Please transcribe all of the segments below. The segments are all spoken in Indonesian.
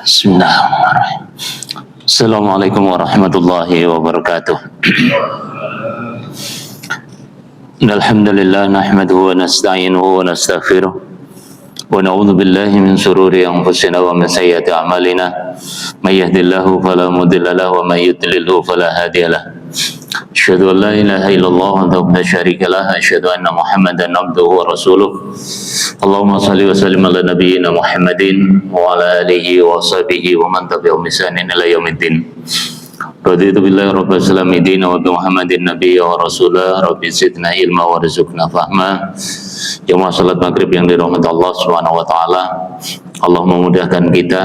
Bismillahirrahmanirrahim. Assalamualaikum warahmatullahi wabarakatuh. Alhamdulillah nahmaduhu wa nasta'inuhu wa nastaghfiruh wa na'udzu billahi min shururi anfusina wa min sayyiati a'malina. May yahdihillahu fala mudilla lahu wa may yudlilhu fala hadiya lahu. Asyhadu an la ilaha illallah wahdahu la syarika lah, asyhadu anna Muhammadan abduhu wa rasuluh. Allahumma shalli wa sallim ala nabiyyina Muhammadin wa ala alihi wa sahbihi wa man tabi'ahum bi ihsanin ila yaumiddin. Raditu billahi rabbil alamin wa bi Muhammadin nabiyya wa rasulah. Rabbi zidna ilma wa rizqna fahma. Jamaah salat maghrib yang dirahmati Allah Subhanahu wa taala. Allah memudahkan kita,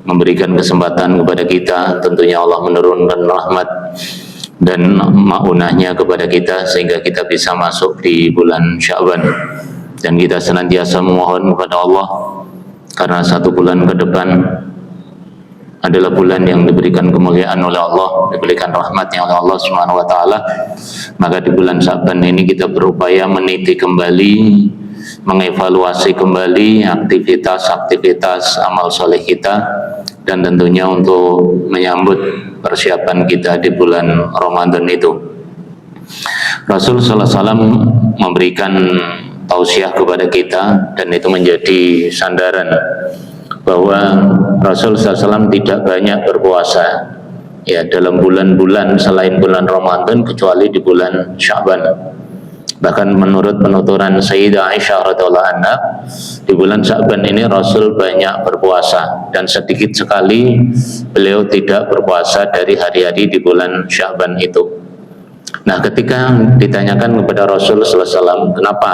memberikan kesempatan kepada kita, tentunya Allah menurunkan rahmat dan maunahnya kepada kita sehingga kita bisa masuk di bulan Sya'ban, dan kita senantiasa memohon kepada Allah karena satu bulan ke depan adalah bulan yang diberikan kemuliaan oleh Allah, diberikan rahmatnya oleh Allah Subhanahu wa taala. Maka di bulan Sya'ban ini kita berupaya meniti kembali, mengevaluasi kembali aktivitas amal soleh kita, dan tentunya untuk menyambut persiapan kita di bulan Ramadan itu. Rasul sallallahu alaihi wasallam memberikan tausiah kepada kita, dan itu menjadi sandaran bahwa Rasul sallallahu alaihi wasallam tidak banyak berpuasa ya dalam bulan-bulan selain bulan Ramadan kecuali di bulan Sya'ban. Bahkan menurut penuturan Sayyidah Aisyah radhiyallahu anha, di bulan Sya'ban ini Rasul banyak berpuasa, dan sedikit sekali beliau tidak berpuasa dari hari-hari di bulan Sya'ban itu. Nah, ketika ditanyakan kepada Rasul sallallahu alaihi wasallam kenapa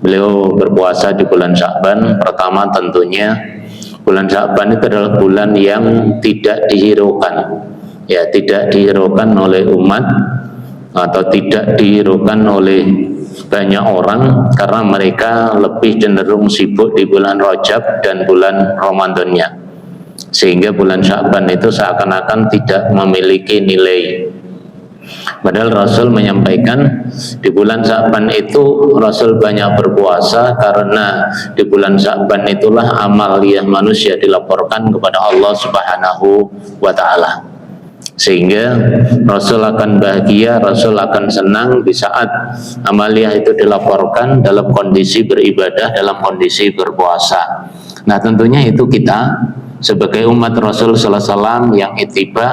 beliau berpuasa di bulan Sya'ban, pertama tentunya bulan Sya'ban itu adalah bulan yang tidak dihiraukan, ya tidak dihiraukan oleh umat atau tidak dihiraukan oleh banyak orang, karena mereka lebih cenderung sibuk di bulan Rajab dan bulan Ramadannya, sehingga bulan Sya'ban itu seakan-akan tidak memiliki nilai. Padahal Rasul menyampaikan di bulan Sya'ban itu Rasul banyak berpuasa karena di bulan Sya'ban itulah amaliyah manusia dilaporkan kepada Allah Subhanahu wa taala, sehingga Rasul akan bahagia, Rasul akan senang di saat amaliyah itu dilaporkan dalam kondisi beribadah, dalam kondisi berpuasa. Nah, tentunya itu kita sebagai umat Rasul sallallahu alaihi wasallam yang ittiba,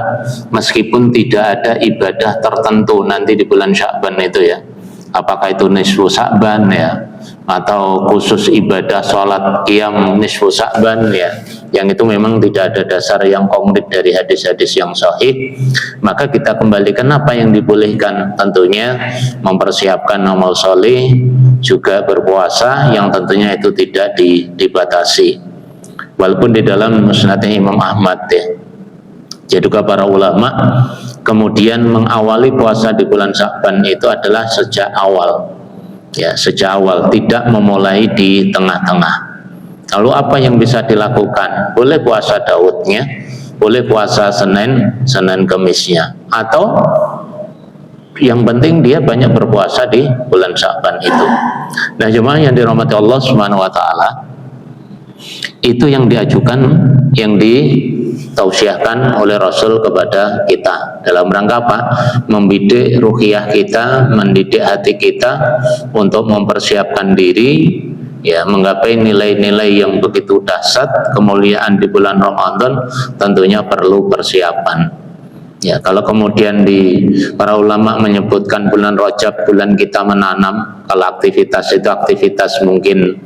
meskipun tidak ada ibadah tertentu nanti di bulan Sya'ban itu ya, apakah itu nisfu Sya'ban ya, atau khusus ibadah sholat qiyam nisfu Sya'ban ya, yang itu memang tidak ada dasar yang konkret dari hadis-hadis yang sahih, maka kita kembalikan apa yang dibolehkan, tentunya mempersiapkan amal soleh, juga berpuasa yang tentunya itu tidak dibatasi. Walaupun di dalam musnadnya Imam Ahmad ya, jadi juga para ulama kemudian mengawali puasa di bulan Sya'ban itu adalah sejak awal ya, sejak awal, tidak memulai di tengah-tengah. Lalu apa yang bisa dilakukan? Boleh puasa Daudnya, boleh puasa Senin Kemisnya, atau yang penting dia banyak berpuasa di bulan Sya'ban itu. Nah, jemaah yang dirahmati Allah Subhanahu wa taala, itu yang diajukan, yang ditausiahkan oleh Rasul kepada kita dalam rangka apa? Membidik ruhiyah kita, mendidik hati kita untuk mempersiapkan diri ya menggapai nilai-nilai yang begitu dahsyat, kemuliaan di bulan Ramadan tentunya perlu persiapan. Ya, kalau kemudian para ulama menyebutkan bulan Rajab bulan kita menanam, kalau aktivitas itu aktivitas mungkin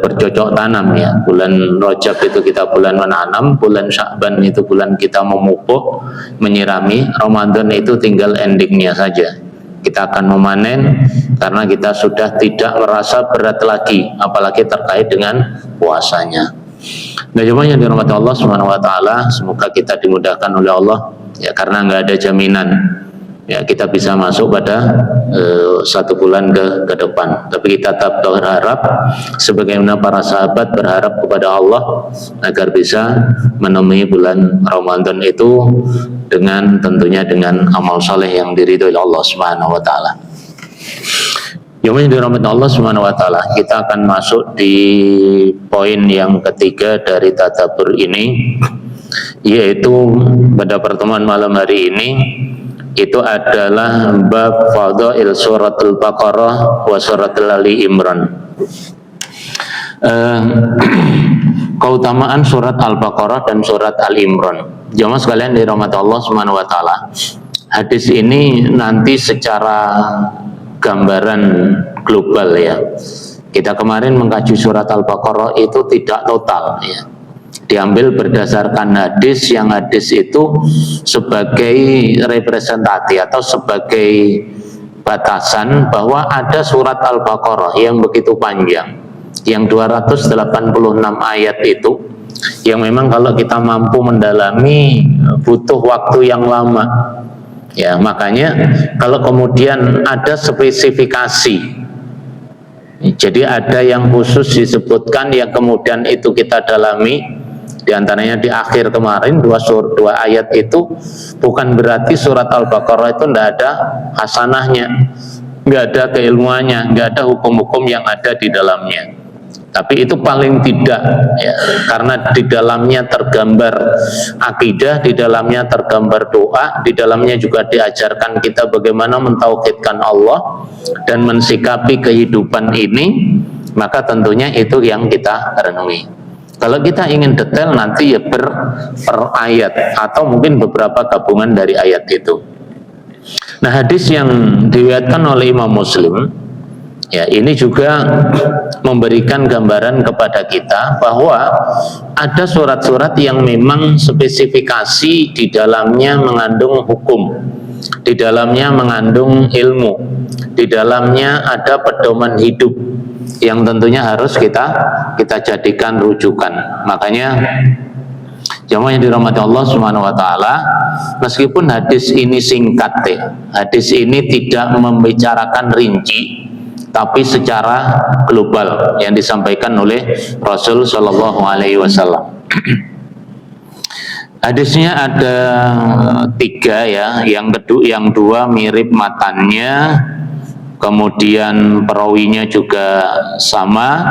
bercocok tanam ya, bulan Rajab itu kita bulan menanam, bulan Sya'ban itu bulan kita memupuk, menyirami, Ramadan itu tinggal endingnya saja, kita akan memanen karena kita sudah tidak merasa berat lagi, apalagi terkait dengan puasanya. Nah, jemaah yang dirahmati Allah Subhanahu wa taala, semoga kita dimudahkan oleh Allah ya, karena nggak ada jaminan ya kita bisa masuk pada satu bulan ke depan, tapi kita tetap berharap sebagaimana para sahabat berharap kepada Allah agar bisa menemui bulan Ramadan itu tentunya dengan amal soleh yang diridhoi oleh Allah Subhanahu wa taala. Yang dirahmati Allah Subhanahu wa taala, kita akan masuk di poin yang ketiga dari tadabbur ini, yaitu pada pertemuan malam hari ini itu adalah bab fadhail suratul Baqarah wa suratul Ali Imran. Keutamaan surat Al-Baqarah dan surat Al-Imran. Jamaah sekalian dirahmati Allah Subhanahu wa taala, hadis ini nanti secara gambaran global ya. Kita kemarin mengkaji surat Al-Baqarah itu tidak total ya. Diambil berdasarkan hadis, yang hadis itu sebagai representasi atau sebagai batasan bahwa ada surat Al-Baqarah yang begitu panjang, yang 286 ayat itu, yang memang kalau kita mampu mendalami butuh waktu yang lama. Ya, makanya kalau kemudian ada spesifikasi, jadi ada yang khusus disebutkan yang kemudian itu kita dalami, diantaranya di akhir kemarin dua ayat itu, bukan berarti surat Al-Baqarah itu tidak ada hasanahnya, nggak ada keilmuannya, nggak ada hukum-hukum yang ada di dalamnya. Tapi itu paling tidak ya, karena di dalamnya tergambar akidah, di dalamnya tergambar doa, di dalamnya juga diajarkan kita bagaimana mentauhidkan Allah dan mensikapi kehidupan ini, maka tentunya itu yang kita renungi. Kalau kita ingin detail nanti ya per ayat atau mungkin beberapa gabungan dari ayat itu. Nah, hadis yang diriwayatkan oleh Imam Muslim ya, ini juga memberikan gambaran kepada kita bahwa ada surat-surat yang memang spesifikasi di dalamnya mengandung hukum, di dalamnya mengandung ilmu, di dalamnya ada pedoman hidup yang tentunya harus kita jadikan rujukan. Makanya jamaah yang dirahmati Allah Subhanahu wa taala, meskipun hadis ini singkat hadis ini tidak membicarakan rinci, tapi secara global yang disampaikan oleh Rasul Shallallahu Alaihi Wasallam. Hadisnya ada 3 ya, yang dua mirip matannya, kemudian perawinya juga sama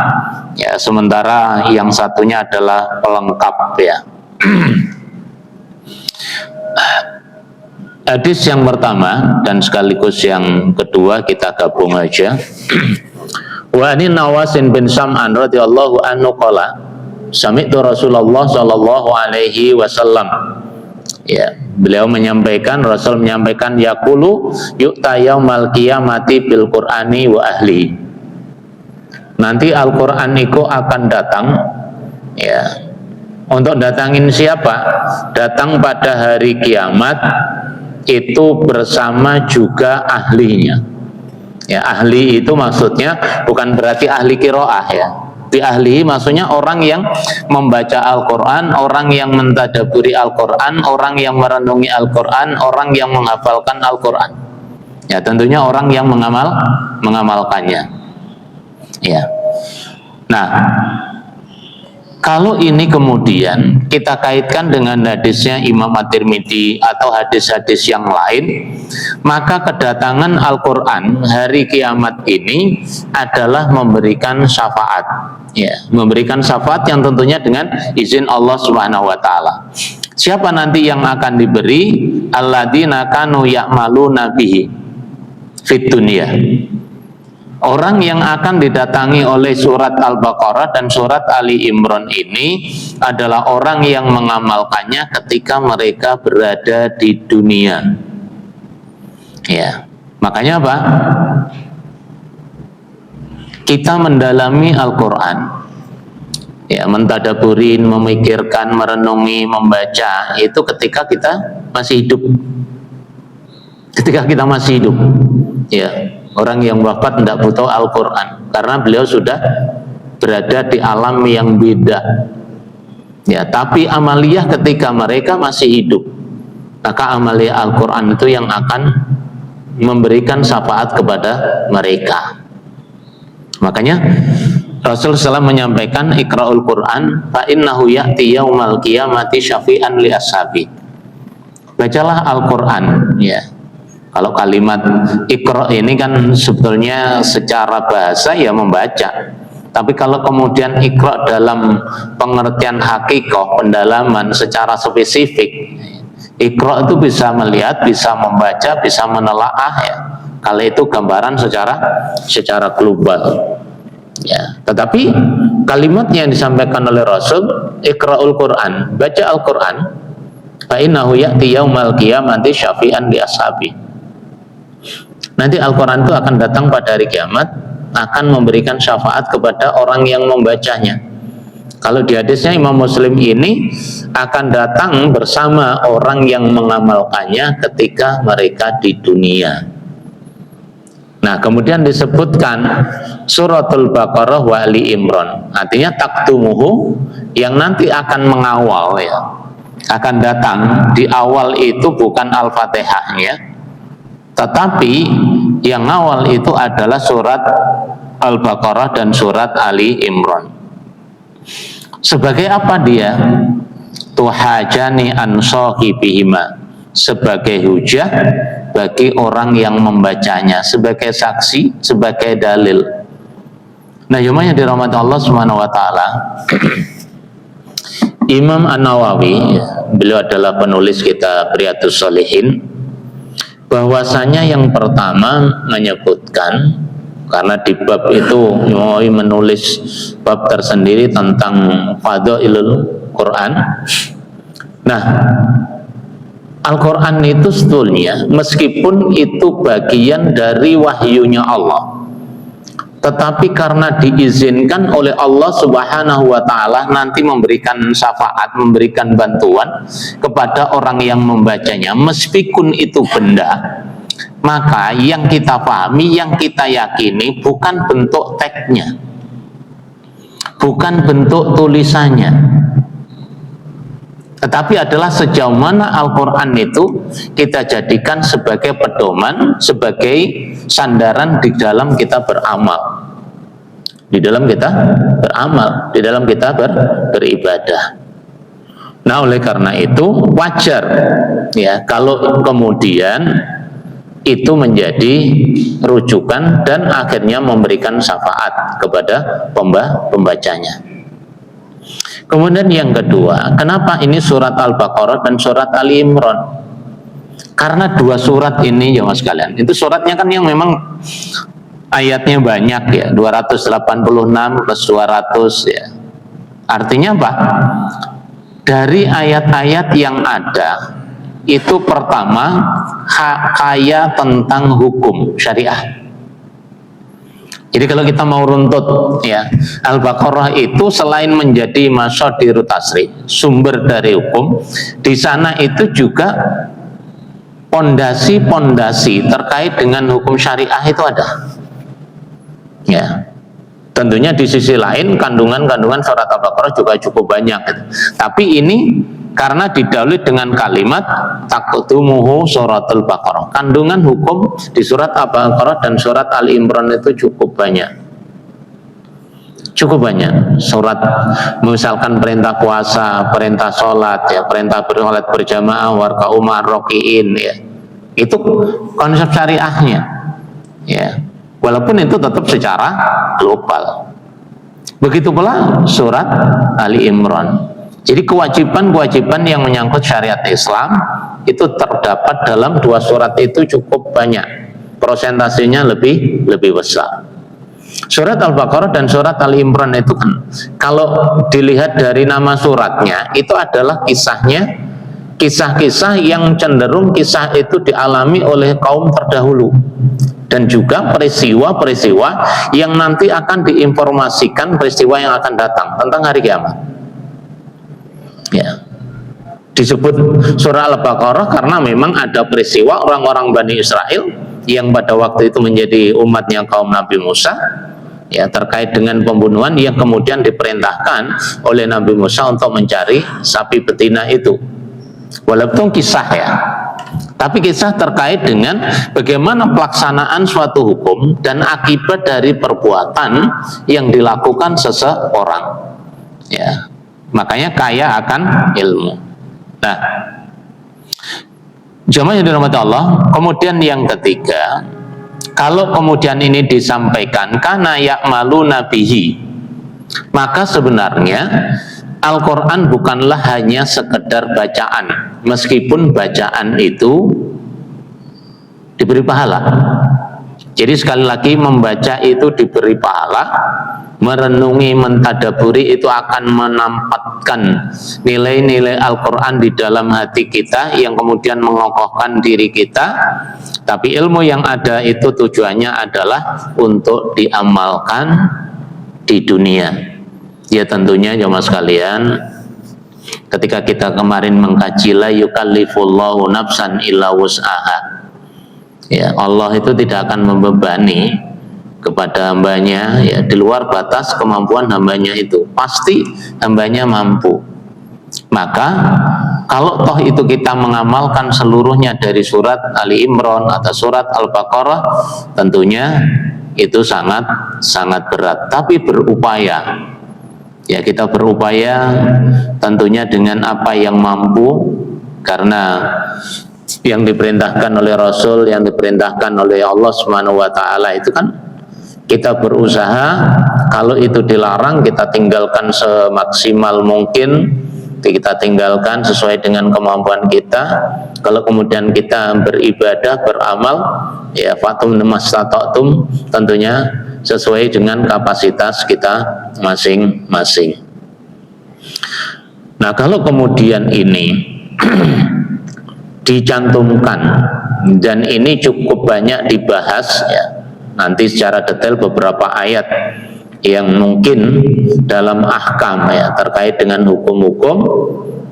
ya, sementara yang satunya adalah pelengkap ya. Hadis yang pertama dan sekaligus yang kedua kita gabung aja. Wa ani Nawasin bin Sam'an radhiyallahu anhu qala sami'tu Rasulullah sallallahu alaihi wasallam. Ya, beliau menyampaikan, Rasul menyampaikan, yaqulu yu'ta yaumal qiyamati bil Qur'ani wa ahli. Nanti Al-Qur'an itu akan datang ya. Untuk datangin siapa? Datang pada hari kiamat itu bersama juga ahlinya. Ya, ahli itu maksudnya bukan berarti ahli qiraah ya. Di ahli maksudnya orang yang membaca Al-Quran, orang yang mentadaburi Al-Quran, orang yang merenungi Al-Quran, orang yang menghafalkan Al-Quran. Ya, tentunya orang yang mengamalkannya. Ya. Nah, kalau ini kemudian kita kaitkan dengan hadisnya Imam At-Tirmidzi atau hadis-hadis yang lain, maka kedatangan Al-Quran hari kiamat ini adalah memberikan syafaat, ya, memberikan syafaat yang tentunya dengan izin Allah Subhanahu wa taala. Siapa nanti yang akan diberi? Alladzina kanu ya'maluna bihi fid dunya. Orang yang akan didatangi oleh surat Al-Baqarah dan surat Ali Imran ini adalah orang yang mengamalkannya ketika mereka berada di dunia. Ya, makanya apa? Kita mendalami Al-Quran, ya, mentadaburin, memikirkan, merenungi, membaca itu ketika kita masih hidup. Ketika kita masih hidup, ya. Orang yang wafat tidak butuh Al-Quran karena beliau sudah berada di alam yang beda. Ya, tapi amaliyah ketika mereka masih hidup, maka amaliyah Al-Quran itu yang akan memberikan syafaat kepada mereka. Makanya Rasul SAW menyampaikan Iqra'ul Quran fa innahu ya'ti yaumal qiyamati syafi'an li ashabi. Bacalah Al-Quran ya. Kalau kalimat Iqra ini kan sebetulnya secara bahasa ya membaca. Tapi kalau kemudian Iqra dalam pengertian hakikoh, pendalaman secara spesifik, Iqra itu bisa melihat, bisa membaca, bisa menelaah ya. Kalau itu gambaran secara global. Ya, tetapi kalimat yang disampaikan oleh Rasul, Iqra'ul Quran, baca Al-Quran, fa innahu ya'ti yaumal qiyamati syafi'an li ashabi. Nanti Al-Quran itu akan datang pada hari kiamat, akan memberikan syafaat kepada orang yang membacanya. Kalau di hadisnya Imam Muslim ini akan datang bersama orang yang mengamalkannya ketika mereka di dunia. Nah, kemudian disebutkan suratul Baqarah wa Ali Imran. Artinya taktumuhu, yang nanti akan mengawal ya, akan datang di awal itu bukan Al-Fatihahnya, tetapi yang awal itu adalah surat Al-Baqarah dan surat Ali Imran. Sebagai apa dia? Tuhajani an sahibihima, sebagai hujah bagi orang yang membacanya, sebagai saksi, sebagai dalil. Nah, yang dirahmati Allah Subhanahu wa taala, Imam An-Nawawi, beliau adalah penulis kitab Riyadhus Shalihin, bahwasanya yang pertama menyebutkan, karena di bab itu Nawawi menulis bab tersendiri tentang Fadhailul Quran. Nah, Al-Quran itu sebetulnya meskipun itu bagian dari wahyunya Allah, tetapi karena diizinkan oleh Allah Subhanahu wa ta'ala nanti memberikan syafaat, memberikan bantuan kepada orang yang membacanya, meskipun itu benda, maka yang kita pahami, yang kita yakini bukan bentuk teksnya, bukan bentuk tulisannya, tetapi adalah sejauh mana Al-Quran itu kita jadikan sebagai pedoman, sebagai sandaran di dalam kita beramal, di dalam kita beramal, di dalam kita beribadah. Nah, oleh karena itu wajar ya kalau kemudian itu menjadi rujukan dan akhirnya memberikan syafaat kepada pembacanya. Kemudian yang kedua, kenapa ini surat Al-Baqarah dan surat Ali Imran? Karena dua surat ini ya mas sekalian, itu suratnya kan yang memang ayatnya banyak ya, 286 plus 200 ya. Artinya apa? Dari ayat-ayat yang ada itu pertama kaya tentang hukum syariah. Jadi kalau kita mau runtut ya, Al-Baqarah itu selain menjadi masyadirut tasrih, sumber dari hukum, di sana itu juga pondasi-pondasi terkait dengan hukum syariah itu ada. Ya. Tentunya di sisi lain kandungan-kandungan surat Al-Baqarah juga cukup banyak gitu. Tapi ini karena didahului dengan kalimat taqdumuhu suratul Baqarah, kandungan hukum di surat Al-Baqarah dan surat Ali Imran itu cukup banyak, surat misalkan perintah puasa, perintah sholat ya, perintah sholat berjamaah, warka'u ma'ar raki'in ya, itu konsep syariahnya ya, walaupun itu tetap secara global. Begitu pula surat Ali Imran. Jadi kewajiban-kewajiban yang menyangkut syariat Islam itu terdapat dalam dua surat itu cukup banyak, prosentasenya lebih besar. Surat Al-Baqarah dan surat Ali Imran itu kan kalau dilihat dari nama suratnya itu adalah kisahnya, kisah-kisah yang cenderung kisah itu dialami oleh kaum terdahulu, dan juga peristiwa-peristiwa yang nanti akan diinformasikan, peristiwa yang akan datang tentang hari kiamat. Ya, disebut surah Al-Baqarah karena memang ada peristiwa orang-orang Bani Israel yang pada waktu itu menjadi umatnya kaum Nabi Musa ya, terkait dengan pembunuhan yang kemudian diperintahkan oleh Nabi Musa untuk mencari sapi betina itu. Walaupun kisah ya, tapi kisah terkait dengan bagaimana pelaksanaan suatu hukum dan akibat dari perbuatan yang dilakukan seseorang ya. Makanya kaya akan ilmu. Nah, Jamaah yang dirahmati Allah, kemudian yang ketiga, kalau kemudian ini disampaikan karena ya'maluna bihi, maka sebenarnya Al-Quran bukanlah hanya sekedar bacaan, meskipun bacaan itu diberi pahala. Jadi sekali lagi membaca itu diberi pahala, merenungi, mentadaburi itu akan menampakkan nilai-nilai Al-Quran di dalam hati kita yang kemudian mengokohkan diri kita. Tapi ilmu yang ada itu tujuannya adalah untuk diamalkan di dunia. Ya tentunya jemaah sekalian, ketika kita kemarin mengkaji la yukallifullahu nafsan illa wus'aha, ya Allah itu tidak akan membebani kepada hambanya ya di luar batas kemampuan hambanya, itu pasti hambanya mampu. Maka kalau toh itu kita mengamalkan seluruhnya dari surat Ali Imran atau surat Al-Baqarah, tentunya itu sangat berat, tapi berupaya. Ya kita berupaya tentunya dengan apa yang mampu, karena yang diperintahkan oleh Rasul, yang diperintahkan oleh Allah Subhanahu wa taala itu kan kita berusaha. Kalau itu dilarang, kita tinggalkan semaksimal mungkin, kita tinggalkan sesuai dengan kemampuan kita. Kalau kemudian kita beribadah, beramal, ya fatum mastata'tum, tentunya sesuai dengan kapasitas kita masing-masing. Nah, kalau kemudian ini dicantumkan, dan ini cukup banyak dibahas ya, nanti secara detail beberapa ayat yang mungkin dalam ahkam ya terkait dengan hukum-hukum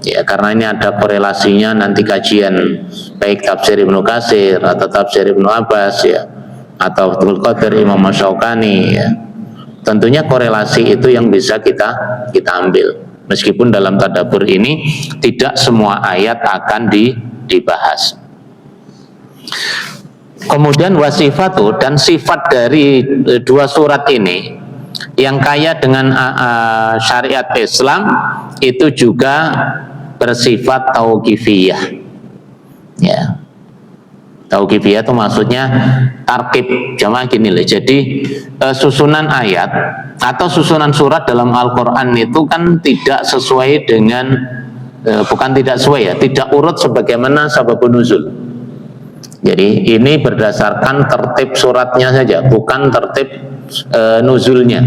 ya, karena ini ada korelasinya nanti kajian baik tafsir Ibnu Katsir atau tafsir Ibnu Abbas ya, atau Fathul Qadir Imam Asy-Syaukani ya. Tentunya korelasi itu yang bisa kita ambil. Meskipun dalam tadabbur ini tidak semua ayat akan dibahas. Kemudian wasifatu, dan sifat dari dua surat ini yang kaya dengan syariat Islam itu juga bersifat tauqifiyah. Ya. Tauqifiyah itu maksudnya tarkib. Jamaah gini loh. Jadi susunan ayat atau susunan surat dalam Al-Quran itu kan tidak sesuai dengan bukan tidak sesuai ya, tidak urut sebagaimana sababun nuzul. Jadi ini berdasarkan tertib suratnya saja, bukan tertib nuzulnya.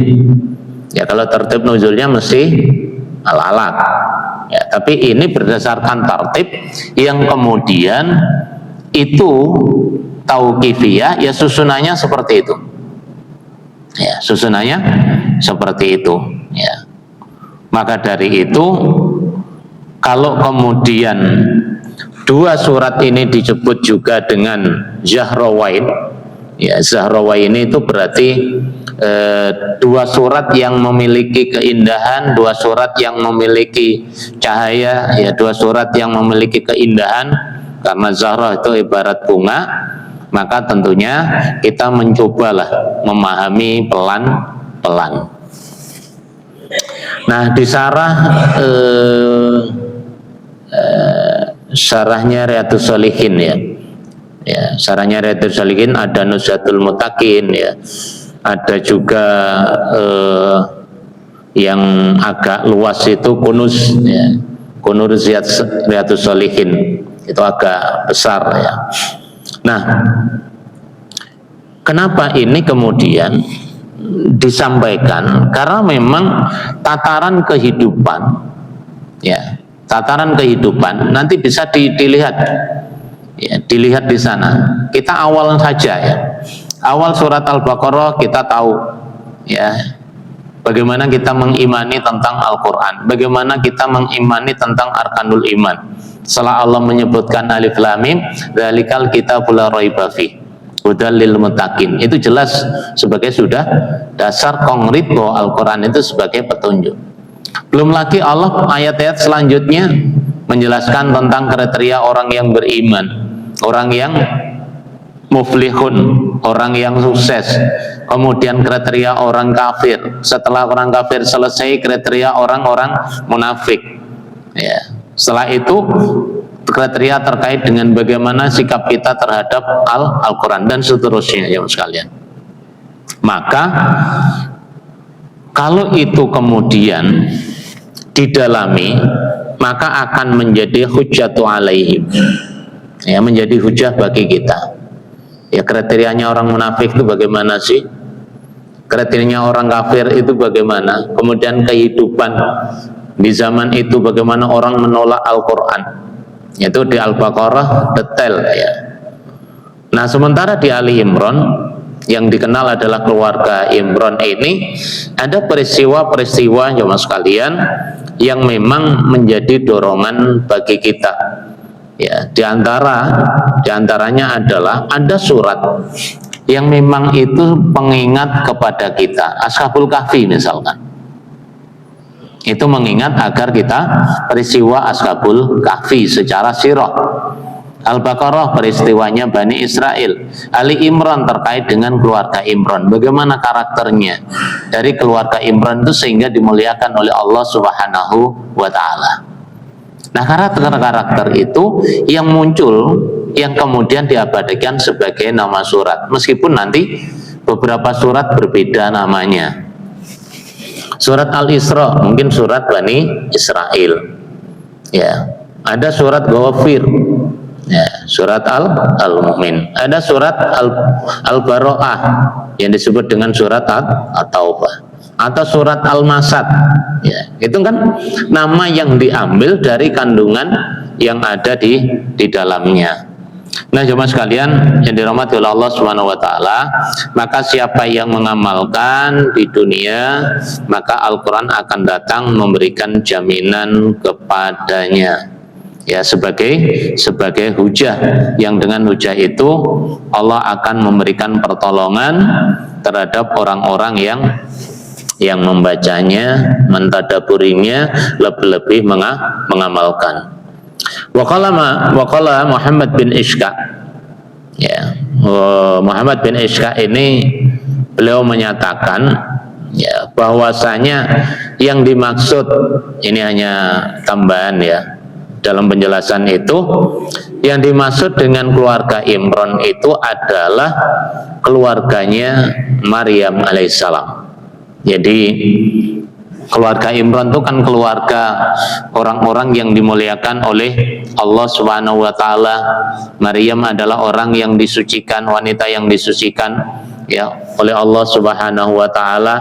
Ya kalau tertib nuzulnya mesti al-alaq. Ya, tapi ini berdasarkan tertib yang kemudian itu tauqifiyah, ya susunannya seperti itu. Ya, susunannya seperti itu. Ya. Maka dari itu, kalau kemudian dua surat ini disebut juga dengan Zahrawain, ya Zahrawain itu berarti dua surat yang memiliki keindahan, dua surat yang memiliki cahaya, ya dua surat yang memiliki keindahan. Karena Zahra itu ibarat bunga, maka tentunya kita mencobalah memahami pelan-pelan. Nah, di syarahnya Riyadhus Shalihin ya. Ya, syarahnya Riyadhus Shalihin ada Nuzhatul Muttaqin ya. Ada juga yang agak luas itu Kunuz ya. Kunuz Riyadhus Shalihin itu agak besar ya. Nah, kenapa ini kemudian disampaikan? Karena memang tataran kehidupan ya, tataran kehidupan nanti bisa dilihat ya, dilihat di sana. Kita awal saja ya. Awal surat Al-Baqarah kita tahu ya bagaimana kita mengimani tentang Al-Quran, bagaimana kita mengimani tentang arkanul iman. Setelah Allah menyebutkan alif lam mim, dzalikal kitabul la raiba fi hudal lil muttaqin, itu jelas sebagai sudah dasar konkret bahwa Al-Quran itu sebagai petunjuk. Belum lagi Allah ayat-ayat selanjutnya menjelaskan tentang kriteria orang yang beriman, orang yang muflihun, orang yang sukses. Kemudian kriteria orang kafir. Setelah orang kafir selesai, kriteria orang-orang munafik. Ya. Setelah itu kriteria terkait dengan bagaimana sikap kita terhadap Al-Quran dan seterusnya ya sekalian. Maka kalau itu kemudian didalami, maka akan menjadi hujjatu alaihim, ya, menjadi hujah bagi kita. Ya, kriterianya orang munafik itu bagaimana sih? Kriterianya orang kafir itu bagaimana? Kemudian kehidupan di zaman itu bagaimana orang menolak Al-Quran? Itu di Al-Baqarah detail ya. Nah, sementara di Ali Imran yang dikenal adalah keluarga Imran ini ada peristiwa-peristiwa jemaah sekalian yang memang menjadi dorongan bagi kita. Ya, diantaranya adalah ada surat yang memang itu pengingat kepada kita, Ashabul Kahfi misalkan. Itu mengingat agar kita peristiwa Ashabul Kahfi secara sirah. Al-Baqarah peristiwanya Bani Israel. Ali Imran terkait dengan keluarga Imran, bagaimana karakternya dari keluarga Imran itu sehingga dimuliakan oleh Allah Subhanahu wa Ta'ala. Nah, karakter-karakter itu yang muncul, yang kemudian diabadikan sebagai nama surat, meskipun nanti beberapa surat berbeda namanya. Surat Al-Isra mungkin surat Bani Israel, ya. Ada surat Ghafir, ya, surat Al-Mu'min. Ada surat Al-Baro'ah yang disebut dengan surat At-Taubah, atau surat Al-Masad, ya. Itu kan nama yang diambil dari kandungan yang ada di dalamnya. Nah, jemaah sekalian yang dirahmati oleh Allah Subhanahu wa Ta'ala, maka siapa yang mengamalkan di dunia, maka Al-Quran akan datang memberikan jaminan kepadanya, ya, sebagai hujah, yang dengan hujah itu Allah akan memberikan pertolongan terhadap orang-orang yang membacanya, mentadaburinya, lebih-lebih mengamalkan. Waqala Muhammad bin Ishqa, ya, Muhammad bin Ishqa ini beliau menyatakan, ya, bahwasanya yang dimaksud ini hanya tambahan ya dalam penjelasan itu, yang dimaksud dengan keluarga Imran itu adalah keluarganya Maryam alaihissalam. Jadi keluarga Imran itu kan keluarga orang-orang yang dimuliakan oleh Allah Subhanahu wa Ta'ala. Maryam adalah orang yang disucikan, wanita yang disucikan, ya, oleh Allah Subhanahu wa Ta'ala,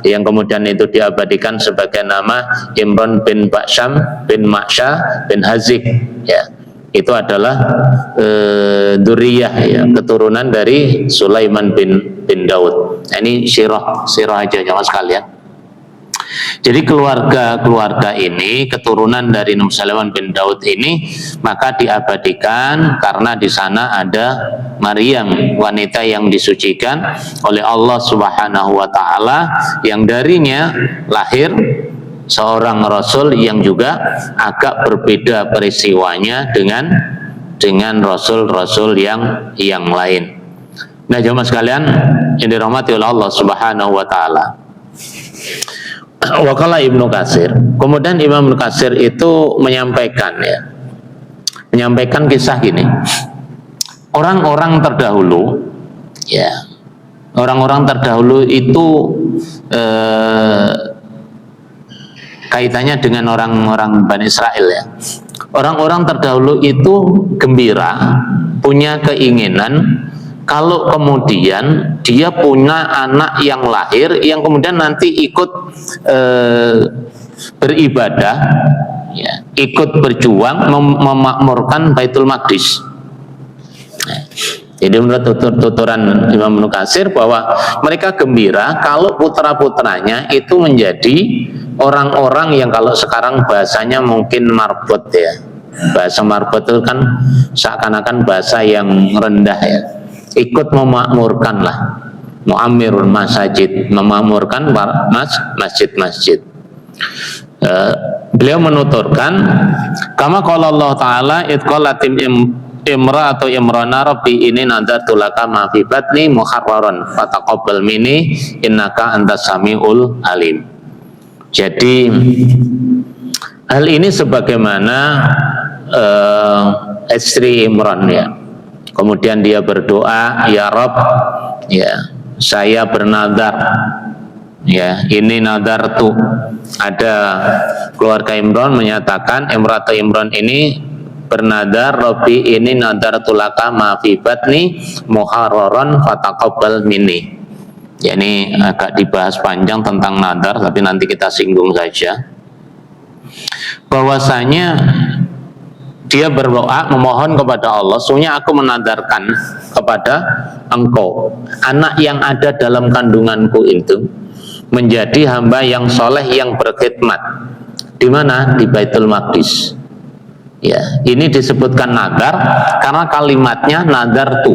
yang kemudian itu diabadikan sebagai nama Imran bin Ba'syam bin Ma'sya bin Hazik, ya. Itu adalah dzurriyyah, ya, keturunan dari Sulaiman bin Daud. Nah, ini sirah aja jemaah sekalian. Jadi keluarga ini, keturunan dari Nabi Sulaiman bin Daud ini, maka diabadikan karena di sana ada Maryam, wanita yang disucikan oleh Allah Subhanahu wa Ta'ala, yang darinya lahir seorang rasul yang juga agak berbeda peristiwanya dengan rasul-rasul yang lain. Nah, jemaah sekalian yang dirahmati oleh Allah Subhanahu wa Ta'ala, Waqala Ibnu Katsir, kemudian Imam Ibnu Katsir itu menyampaikan kisah gini. Orang-orang terdahulu, ya, orang-orang terdahulu itu kaitannya dengan orang-orang Bani Israel, ya. Orang-orang terdahulu itu gembira, punya keinginan kalau kemudian dia punya anak yang lahir yang kemudian nanti ikut beribadah, ya, ikut berjuang memakmurkan Baitul Maqdis. Jadi menurut tuturan Imam Ibnu Katsir bahwa mereka gembira kalau putra-putranya itu menjadi orang-orang yang kalau sekarang bahasanya mungkin marbot, ya. Bahasa marbot itu kan seakan-akan bahasa yang rendah, ya. Ikut memakmurkan lah, mu'ammirul masajid, memakmurkan masjid-masjid. Beliau menuturkan, kama qala Allah Ta'ala idqalatim imra atau imrana rabbi ini nadartu laka ma fi batni muharraran fataqabbal minni innaka antas samiul alim. Jadi hal ini sebagaimana istri Imran ya. Kemudian dia berdoa, ya Rabb, ya saya bernadar, ya ini nadar tuh. Ada keluarga Imran menyatakan Imratu Imran ini bernadar, Robbi ini nadar tulaka ma fi batni muharraran fataqabbal minni. Ya, ini agak dibahas panjang tentang nadar, tapi nanti kita singgung saja. Bahwasanya dia berdoa memohon kepada Allah, sesungguhnya aku menadarkan kepada engkau anak yang ada dalam kandunganku itu menjadi hamba yang soleh yang berkhidmat. Di mana? Di Baitul Maqdis. Ya, ini disebutkan nadar karena kalimatnya nadar tu.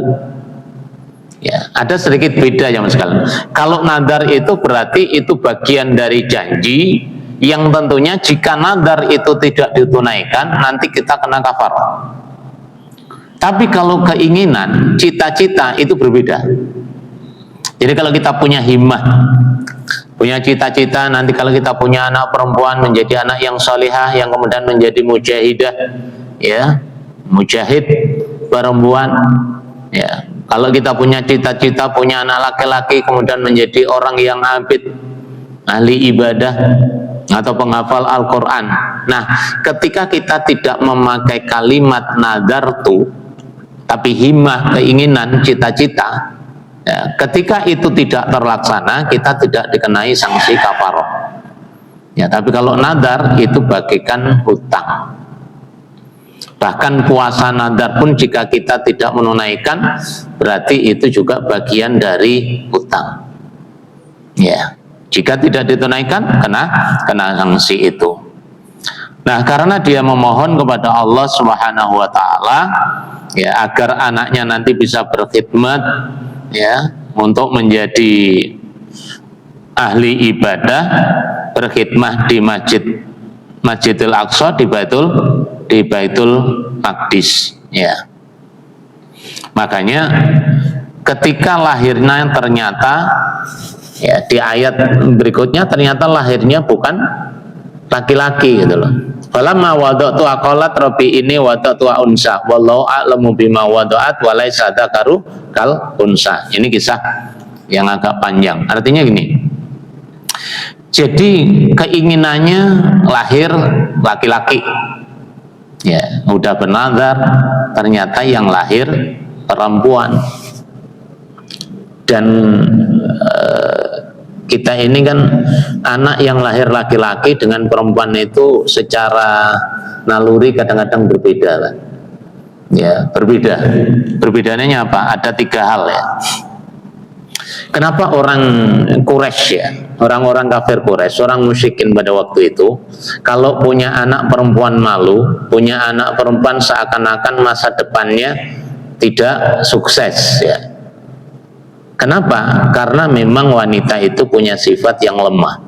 Ya, ada sedikit beda ya mas sekalian. Kalau nadar itu berarti itu bagian dari janji yang tentunya jika nadar itu tidak ditunaikan nanti kita kena kafarah. Tapi kalau keinginan, cita-cita itu berbeda. Jadi kalau kita punya himmah, punya cita-cita nanti kalau kita punya anak perempuan menjadi anak yang salihah yang kemudian menjadi mujahidah, ya, mujahid perempuan, ya. Kalau kita punya cita-cita punya anak laki-laki kemudian menjadi orang yang abid, ahli ibadah atau penghafal Al-Quran. Nah, ketika kita tidak memakai kalimat nadartu, tapi himmah, keinginan, cita-cita, ya, ketika itu tidak terlaksana, kita tidak dikenai sanksi kafaroh. Ya, tapi kalau nadar itu bagaikan hutang. Bahkan puasa nadar pun jika kita tidak menunaikan, berarti itu juga bagian dari hutang. Ya. Jika tidak ditunaikan, kena sanksi itu. Nah, karena dia memohon kepada Allah Subhanahu wa taala ya agar anaknya nanti bisa berkhidmat ya untuk menjadi ahli ibadah, berkhidmah di Masjidil Aqsa di Baitul Maqdis ya. Makanya ketika lahirnya ternyata ya di ayat berikutnya ternyata lahirnya bukan laki-laki gitu loh. Falamma wada'tu aqalat rabbi ini wada'tu unsa wallahu a'lamu bima wada'at wa laisa dzakaru kal unsa. Ini kisah yang agak panjang. Artinya gini. Jadi keinginannya lahir laki-laki. Ya, udah bernadar ternyata yang lahir perempuan. Dan kita ini kan anak yang lahir laki-laki dengan perempuan itu secara naluri kadang-kadang berbeda lah. Ya, berbeda. Perbedaannya apa? Ada 3 hal ya. Kenapa orang Quraisy ya, orang-orang kafir Quraisy, orang musyrikin pada waktu itu, kalau punya anak perempuan malu, punya anak perempuan seakan-akan masa depannya tidak sukses ya. Kenapa? Karena memang wanita itu punya sifat yang lemah.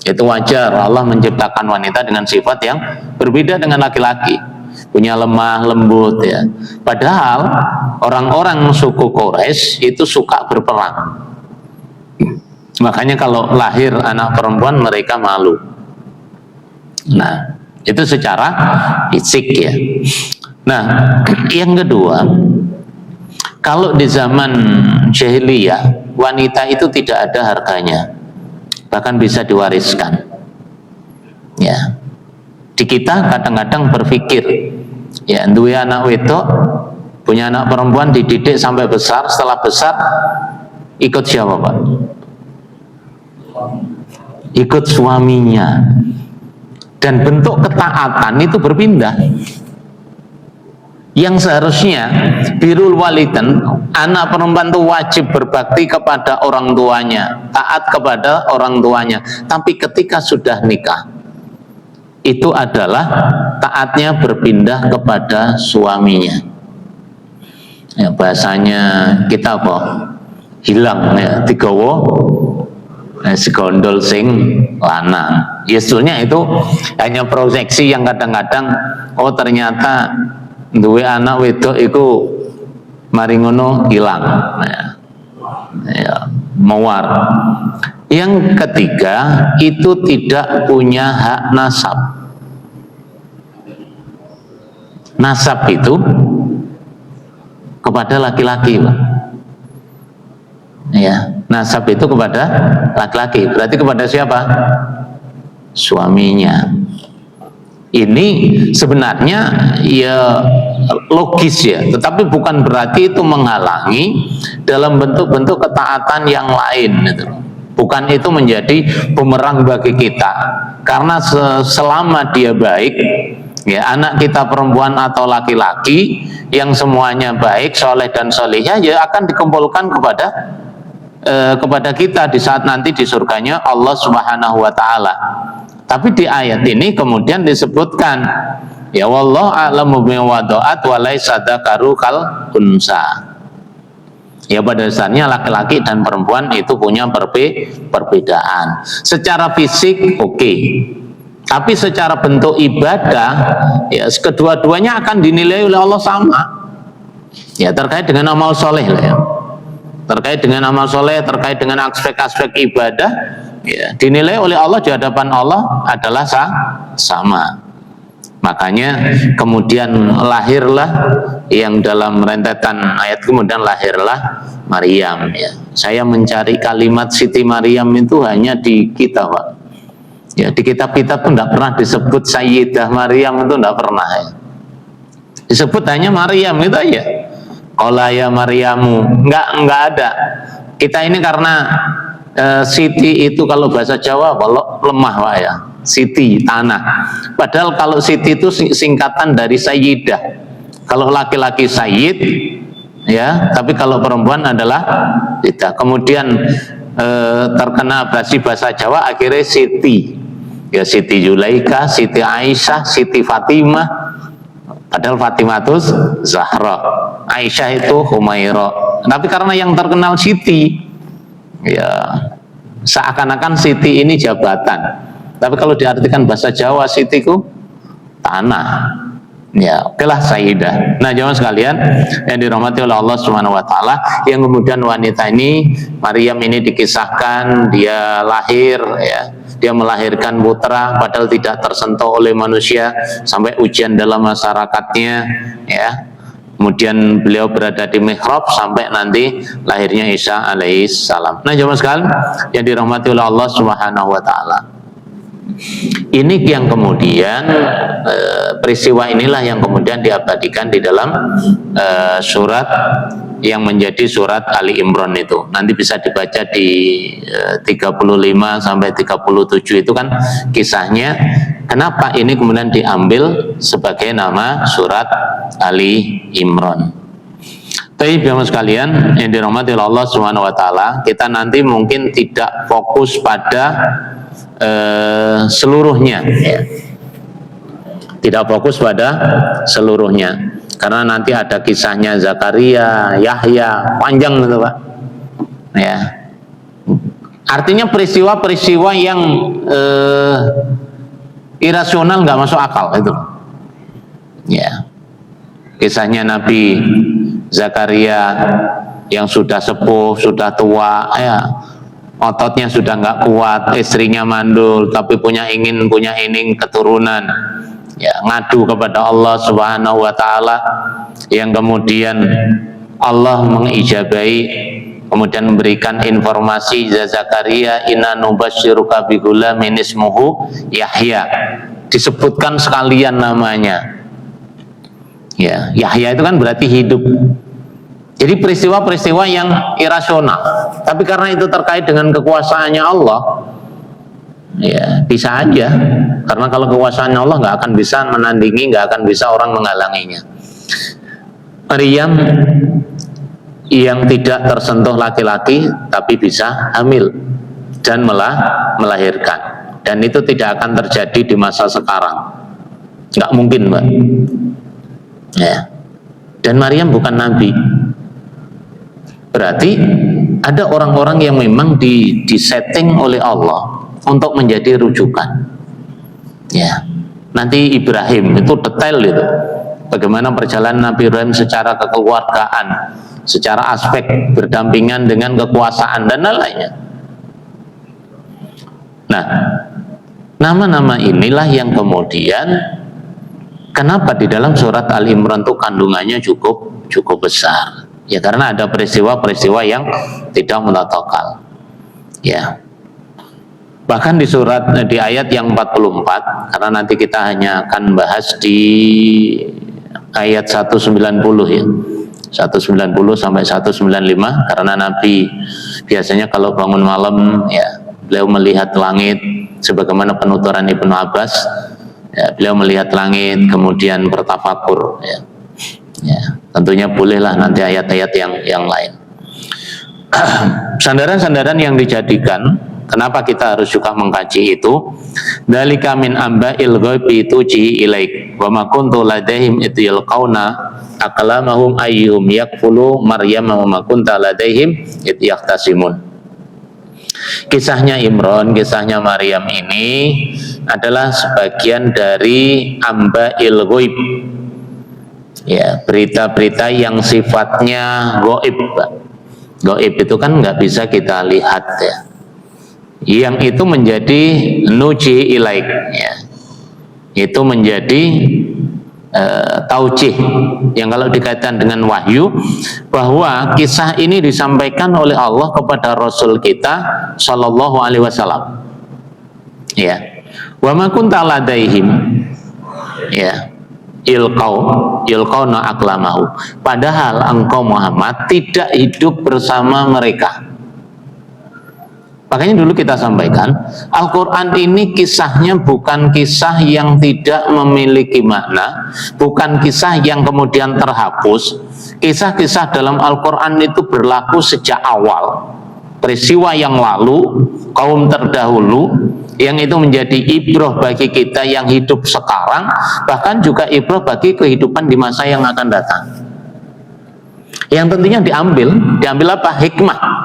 Itu wajar, Allah menciptakan wanita dengan sifat yang berbeda dengan laki-laki. Punya lemah, lembut ya. Padahal orang-orang suku Quraisy itu suka berperang. Makanya kalau lahir anak perempuan mereka malu. Nah, itu secara fisik ya. Nah, yang kedua, kalau di zaman jahiliyah wanita itu tidak ada harganya, bahkan bisa diwariskan. Ya, di kita kadang-kadang berpikir, ya duwe anak wedok, punya anak perempuan dididik sampai besar, setelah besar ikut siapa Pak? Ikut suaminya. Dan bentuk ketaatan itu berpindah. Yang seharusnya birrul walidain, anak perempuan itu wajib berbakti kepada orang tuanya, taat kepada orang tuanya. Tapi ketika sudah nikah, itu adalah taatnya berpindah kepada suaminya. Ya, bahasanya kita apa? Hilang ya, digawa segondol sing lanang. Ya sebetulnya itu hanya proyeksi yang kadang-kadang oh ternyata duwe anak wedok iku mari ngono ilang ya, mawar. Yang ketiga itu tidak punya hak nasab. nasab itu kepada laki-laki, Pak. Ya, nasab itu kepada laki-laki. Berarti kepada siapa? Suaminya. Ini sebenarnya ya logis ya, tetapi bukan berarti itu menghalangi dalam bentuk-bentuk ketaatan yang lain gitu. Bukan itu menjadi bumerang bagi kita. Karena selama dia baik, ya, anak kita perempuan atau laki-laki yang semuanya baik, soleh dan solehah, ya akan dikumpulkan kepada kita di saat nanti di surganya Allah Subhanahu wa taala. Tapi di ayat ini kemudian disebutkan, ya wallahu a'lamu biwada'at wa laisa dzakaru kal unsa. Ya pada dasarnya laki-laki dan perempuan itu punya perbedaan. Secara fisik oke. Tapi secara bentuk ibadah, ya kedua-duanya akan dinilai oleh Allah sama. Ya terkait dengan amal soleh lah ya. Terkait dengan amal soleh, terkait dengan aspek-aspek ibadah, ya dinilai oleh Allah di hadapan Allah adalah sama. Makanya kemudian lahirlah yang dalam rentetan ayat, kemudian lahirlah Maryam ya. Saya mencari kalimat Siti Maryam itu hanya di kitab, Pak. Ya di kitab-kitab itu tidak pernah disebut Sayyidah Maryam, itu tidak pernah ya. Disebut hanya Maryam itu aja. Qala ya Maryamu, enggak ada. Kita ini karena Siti itu kalau bahasa Jawa lemah, Pak ya. Siti tanah. Padahal kalau Siti itu singkatan dari Sayyidah. Kalau laki-laki Sayyid, ya. Tapi kalau perempuan adalah tidak. Kemudian terkena bahasa Jawa akhirnya Siti. Ya Siti Zulaika, Siti Aisyah, Siti Fatimah. Padahal Fatimatus Zahra, Aisyah itu Humairah. Tapi karena yang terkenal Siti, ya seakan-akan Siti ini jabatan. Tapi kalau diartikan bahasa Jawa, Siti itu tanah. Ya, okelah Sayyidah. Nah, jamaah sekalian yang dirahmati oleh Allah Subhanahu wa taala, yang kemudian wanita ini, Maryam ini dikisahkan dia lahir ya, dia melahirkan putra padahal tidak tersentuh oleh manusia sampai ujian dalam masyarakatnya ya. Kemudian beliau berada di mihrab sampai nanti lahirnya Isa alaihissalam. Nah, jamaah sekalian yang dirahmati oleh Allah Subhanahu wa taala. Ini yang kemudian peristiwa inilah yang kemudian diabadikan di dalam surat yang menjadi surat Ali Imran itu. Nanti bisa dibaca di 35 sampai 37 itu kan kisahnya. Kenapa ini kemudian diambil sebagai nama surat Ali Imran? Tapi jemaah sekalian yang dirahmati oleh Allah Subhanahu wa taala, kita nanti mungkin tidak fokus pada seluruhnya ya. Tidak fokus pada seluruhnya karena nanti ada kisahnya Zakaria, Yahya, panjang gitu Pak ya. Artinya peristiwa-peristiwa yang irasional, nggak masuk akal itu ya. Kisahnya Nabi Zakaria yang sudah sepuh, sudah tua ya, ototnya sudah nggak kuat, istrinya mandul, tapi punya ingin keturunan, ya ngadu kepada Allah Subhanahu wa taala, yang kemudian Allah mengijabahi, kemudian memberikan informasi Zakaria, inna nubasyyiruka bi ghulamin ismuhu Yahya, disebutkan sekalian namanya. Ya, Yahya itu kan berarti hidup. Jadi peristiwa-peristiwa yang irasional, tapi karena itu terkait dengan kekuasaannya Allah, ya bisa aja. Karena kalau kekuasaannya Allah nggak akan bisa menandingi, nggak akan bisa orang menghalanginya. Maryam yang tidak tersentuh laki-laki, tapi bisa hamil dan melahirkan, dan itu tidak akan terjadi di masa sekarang, nggak mungkin, Mbak. Ya. Dan Maryam bukan nabi. Berarti ada orang-orang yang memang disetting oleh Allah untuk menjadi rujukan. Ya, nanti Ibrahim itu detail itu. Bagaimana perjalanan Nabi Ibrahim secara kekeluargaan, secara aspek berdampingan dengan kekuasaan dan lain-lainnya. Nah, nama-nama inilah yang kemudian Kenapa di dalam surat Al-Imran itu kandungannya cukup besar? Ya karena ada peristiwa-peristiwa yang tidak mutatokal. Ya. Bahkan di ayat yang 44, karena nanti kita hanya akan bahas di ayat 190 ya. 190 sampai 195, karena Nabi biasanya kalau bangun malam ya beliau melihat langit sebagaimana penuturan Ibnu Abbas. Ya, beliau melihat langit kemudian bertafakur ya. Ya, tentunya bolehlah nanti ayat-ayat yang lain. Sandaran-sandaran yang dijadikan kenapa kita harus suka mengkaji itu, dzalika min amba'il ghaibi tuji ilaik wa ma kuntu ladaihim idh yalqauna aqlamahum ayyuhum yakfulu maryam wa ma kunta ladaihim idh yahtasimun. Kisahnya Imran, kisahnya Maryam ini adalah sebagian dari amba'il ghaib. Ya, berita-berita yang sifatnya gaib. Gaib itu kan nggak bisa kita lihat ya. Yang itu menjadi nuji ilaik ya. Itu menjadi taujih yang kalau dikaitkan dengan wahyu, bahwa kisah ini disampaikan oleh Allah kepada Rasul kita Shallallahu Alaihi Wasallam. Ya, wa ma kunta ladaihim ya ilqauna aqlamahu, padahal engkau Muhammad tidak hidup bersama mereka. Makanya dulu kita sampaikan, Al-Quran ini kisahnya bukan kisah yang tidak memiliki makna, bukan kisah yang kemudian terhapus. Kisah-kisah dalam Al-Quran itu berlaku sejak awal. Peristiwa yang lalu, kaum terdahulu, yang itu menjadi ibrah bagi kita yang hidup sekarang, bahkan juga ibrah bagi kehidupan di masa yang akan datang. Yang tentunya diambil apa? Hikmah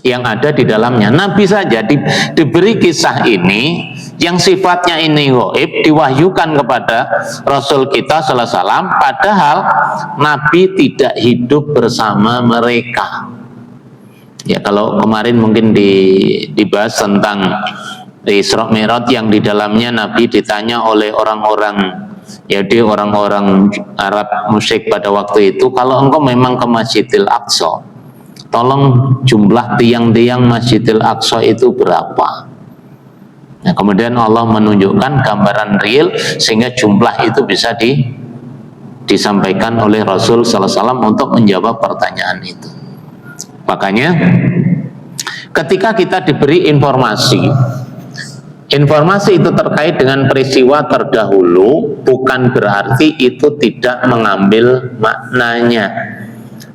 yang ada di dalamnya. Nabi saja diberi kisah ini yang sifatnya ini gaib, diwahyukan kepada Rasul kita sallallahu alaihi wasallam, padahal Nabi tidak hidup bersama mereka. Ya, kalau kemarin mungkin dibahas tentang Isra Mi'raj yang di dalamnya Nabi ditanya oleh orang-orang Arab musyrik pada waktu itu, kalau engkau memang ke Masjidil Aqsa, tolong jumlah tiang-tiang Masjidil Aqsa itu berapa? Nah, kemudian Allah menunjukkan gambaran real sehingga jumlah itu bisa disampaikan oleh Rasul sallallahu alaihi wasallam untuk menjawab pertanyaan itu. Makanya ketika kita diberi informasi itu terkait dengan peristiwa terdahulu, bukan berarti itu tidak mengambil maknanya.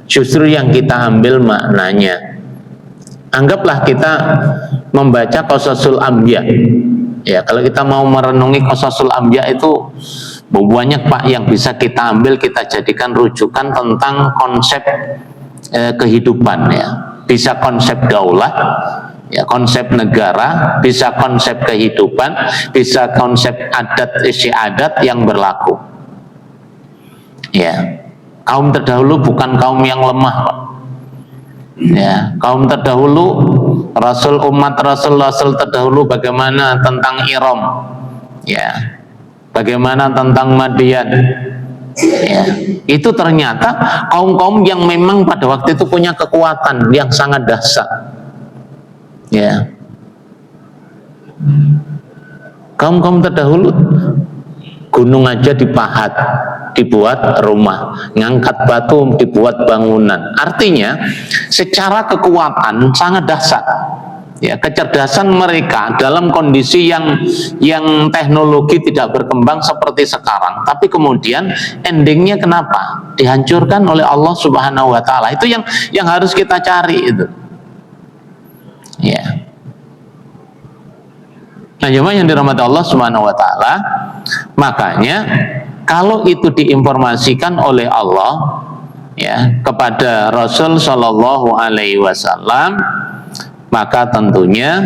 Justru yang kita ambil maknanya. Anggaplah kita membaca Qasasul Anbiya. Ya, kalau kita mau merenungi Qasasul Anbiya itu banyak Pak yang bisa kita ambil, kita jadikan rujukan tentang konsep kehidupan ya. Bisa konsep daulah, ya, konsep negara, bisa konsep kehidupan, bisa konsep adat istiadat yang berlaku. Ya. Kaum terdahulu bukan kaum yang lemah, Pak. Ya, kaum terdahulu, umat Rasul terdahulu bagaimana tentang Iram, ya, bagaimana tentang Madian, ya, itu ternyata kaum-kaum yang memang pada waktu itu punya kekuatan yang sangat dahsyat, ya. Kaum-kaum terdahulu gunung aja dipahat, dibuat rumah, ngangkat batu dibuat bangunan. Artinya secara kekuatan sangat dahsyat. Ya, kecerdasan mereka dalam kondisi yang teknologi tidak berkembang seperti sekarang, tapi kemudian endingnya kenapa? Dihancurkan oleh Allah Subhanahu wa taala. Itu yang harus kita cari itu. Ya. Nah, jemaah yang dirahmati Allah Subhanahu wa taala, makanya kalau itu diinformasikan oleh Allah ya kepada Rasul Shallallahu Alaihi Wasallam, maka tentunya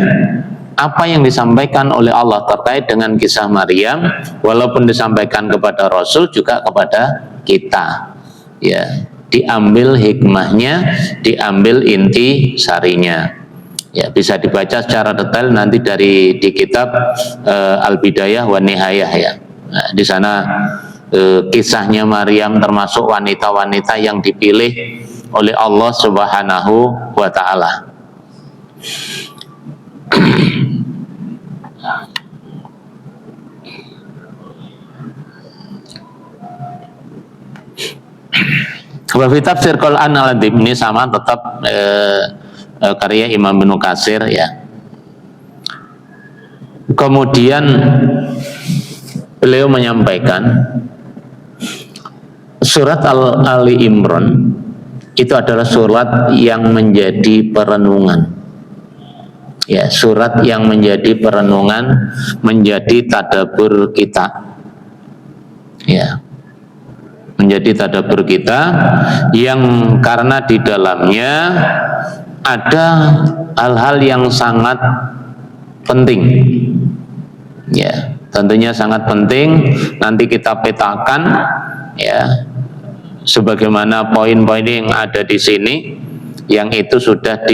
apa yang disampaikan oleh Allah terkait dengan kisah Maryam, walaupun disampaikan kepada Rasul juga kepada kita, ya, diambil hikmahnya, diambil inti sarinya. Ya, bisa dibaca secara detail nanti di kitab Al-Bidayah wa Nihayah ya. Nah, di sana kisahnya Maryam termasuk wanita-wanita yang dipilih oleh Allah Subhanahu wa taala. Wafi tafsir Quran al-Adib ini sama tetap karya Imam Ibnu Katsir ya. Kemudian beliau menyampaikan surat Ali Imran itu adalah surat yang menjadi perenungan. Ya, surat yang menjadi perenungan, menjadi tadabbur kita. Ya. Menjadi tadabbur kita yang karena di dalamnya ada hal-hal yang sangat penting. Ya, tentunya sangat penting nanti kita petakan ya sebagaimana poin-poin yang ada di sini yang itu sudah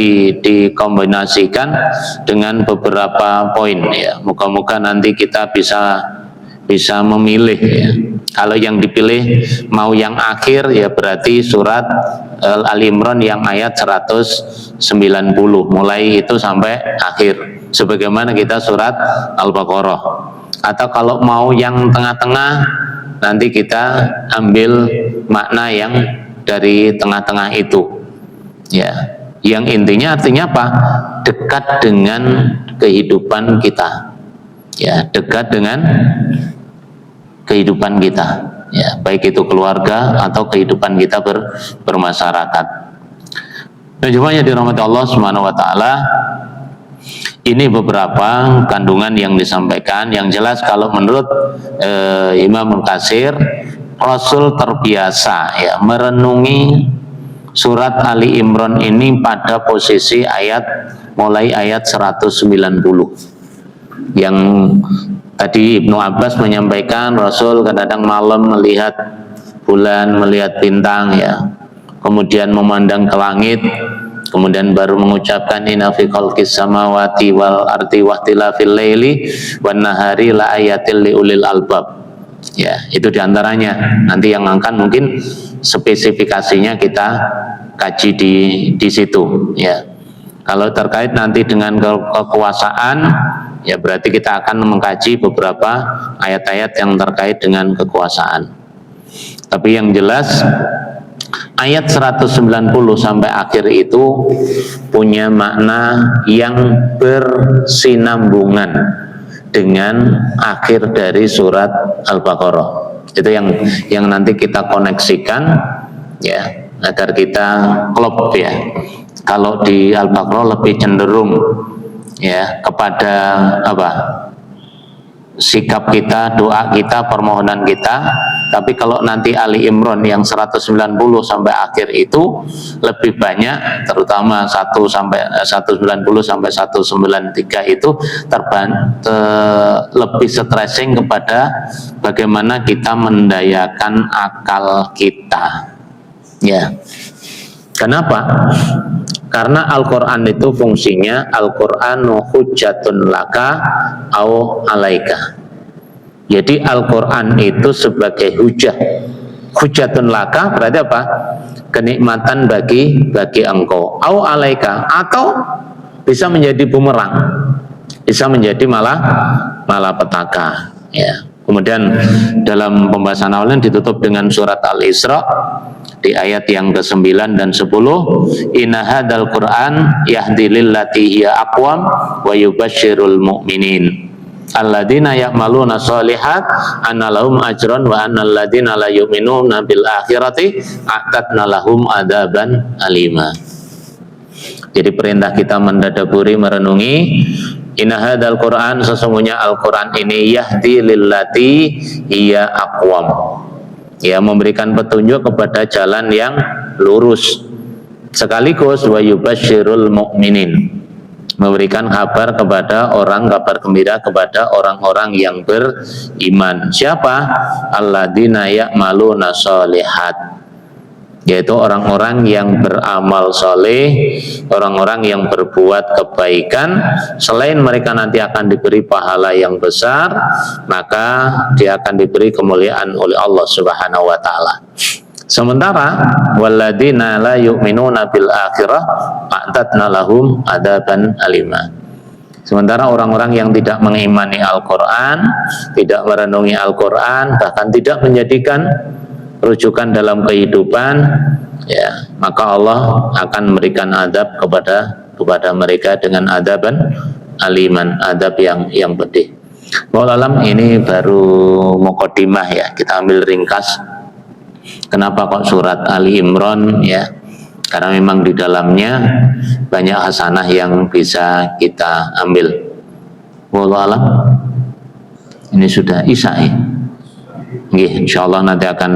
dikombinasikan dengan beberapa poin ya. Moga-moga nanti kita bisa memilih ya. Kalau yang dipilih mau yang akhir ya berarti surat Ali Imran yang ayat 190 mulai itu sampai akhir sebagaimana kita surat Al-Baqarah. Atau kalau mau yang tengah-tengah nanti kita ambil makna yang dari tengah-tengah itu ya, yang intinya artinya apa? Dekat dengan kehidupan kita ya, dekat dengan kehidupan kita ya, baik itu keluarga atau kehidupan kita bermasyarakat. Nah, jemaah yang dirahmati Allah Subhanahu wa taala, ini beberapa kandungan yang disampaikan. Yang jelas kalau menurut Imam Katsir, Rasul terbiasa ya merenungi surat Ali Imran ini pada posisi mulai ayat 190 yang tadi Ibnu Abbas menyampaikan Rasul kadang-kadang malam melihat bulan, melihat bintang ya, kemudian memandang ke langit, kemudian baru mengucapkan inna fi khalqis samawati wal ardi wahtilafil laili wan nahari la ayatil liulil albab. Ya, itu diantaranya. Nanti yang akan mungkin spesifikasinya kita kaji di situ ya. Kalau terkait nanti dengan kekuasaan ya berarti kita akan mengkaji beberapa ayat-ayat yang terkait dengan kekuasaan. Tapi yang jelas ayat 190 sampai akhir itu punya makna yang bersinambungan dengan akhir dari surat Al-Baqarah. Itu yang nanti kita koneksikan ya agar kita klop ya. Kalau di Al-Baqarah lebih cenderung ya kepada apa? Sikap kita, doa kita, permohonan kita. Tapi kalau nanti Ali Imran yang 190 sampai akhir itu lebih banyak, terutama 190 sampai 193 itu lebih stressing kepada bagaimana kita mendayakan akal kita. Ya. Kenapa? Karena Al-Quran itu fungsinya Al-Qur'anu hujjatun laka au alaika. Jadi Al-Quran itu sebagai hujjatun laka berarti apa? Kenikmatan bagi engkau au alaika, atau bisa menjadi bumerang, bisa menjadi malah petaka ya. Kemudian dalam pembahasan awalnya ditutup dengan surat Al-Isra di ayat yang ke-9 dan 10, inna hadzal Qur'an yahdi lillati hiya aqwam wa yubasysyirul mu'minin alladzina ya'maluna sholihat anna lahum ajran wa annal ladzina la yu'minuna bil akhirati a'tadna lahum adzaban alima. Jadi perintah kita mendadaburi, merenungi inna hadzal Qur'an, sesungguhnya Al-Qur'an ini yahdi lillati hiya aqwam, ya memberikan petunjuk kepada jalan yang lurus, sekaligus wa yubasysyirul mu'minin, memberikan kabar gembira kepada orang-orang yang beriman. Siapa? Alladzina ya'maluna sholihat, yaitu orang-orang yang beramal soleh, orang-orang yang berbuat kebaikan. Selain mereka nanti akan diberi pahala yang besar, maka dia akan diberi kemuliaan oleh Allah Subhanahu wa taala. Sementara walladzina la yu'minuna bil akhirah a'tadna lahum adzaban alima. Sementara orang-orang yang tidak mengimani Al-Qur'an, tidak merenungi Al-Qur'an, bahkan tidak menjadikan rujukan dalam kehidupan, ya, maka Allah akan memberikan adab kepada mereka dengan adaban aliman, adab yang pedih. Wallahualam, ini baru mukadimah ya, kita ambil ringkas. Kenapa kok surat Ali Imran ya? Karena memang di dalamnya banyak hasanah yang bisa kita ambil. Wallahualam, ini sudah Isya ya. Insyaallah nanti akan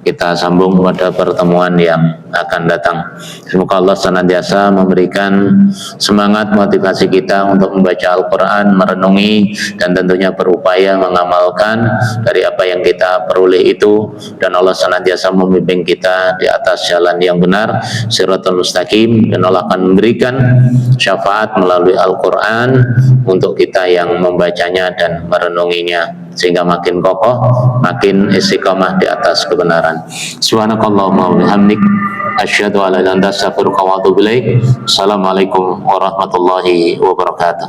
kita sambung pada pertemuan yang akan datang. Semoga Allah senantiasa memberikan semangat motivasi kita untuk membaca Al-Quran, merenungi, dan tentunya berupaya mengamalkan dari apa yang kita peroleh itu, dan Allah senantiasa membimbing kita di atas jalan yang benar, Shiratal Mustaqim, dan Allah akan memberikan syafaat melalui Al-Quran untuk kita yang membacanya dan merenunginya, sehingga makin kokoh, makin istiqamah di atas kebenaran. Subhanakallahumma wa bihamdik, asyhadu an la ilaha illa anta, astaghfiruka wa atubu ilaik. Assalamualaikum warahmatullahi wabarakatuh.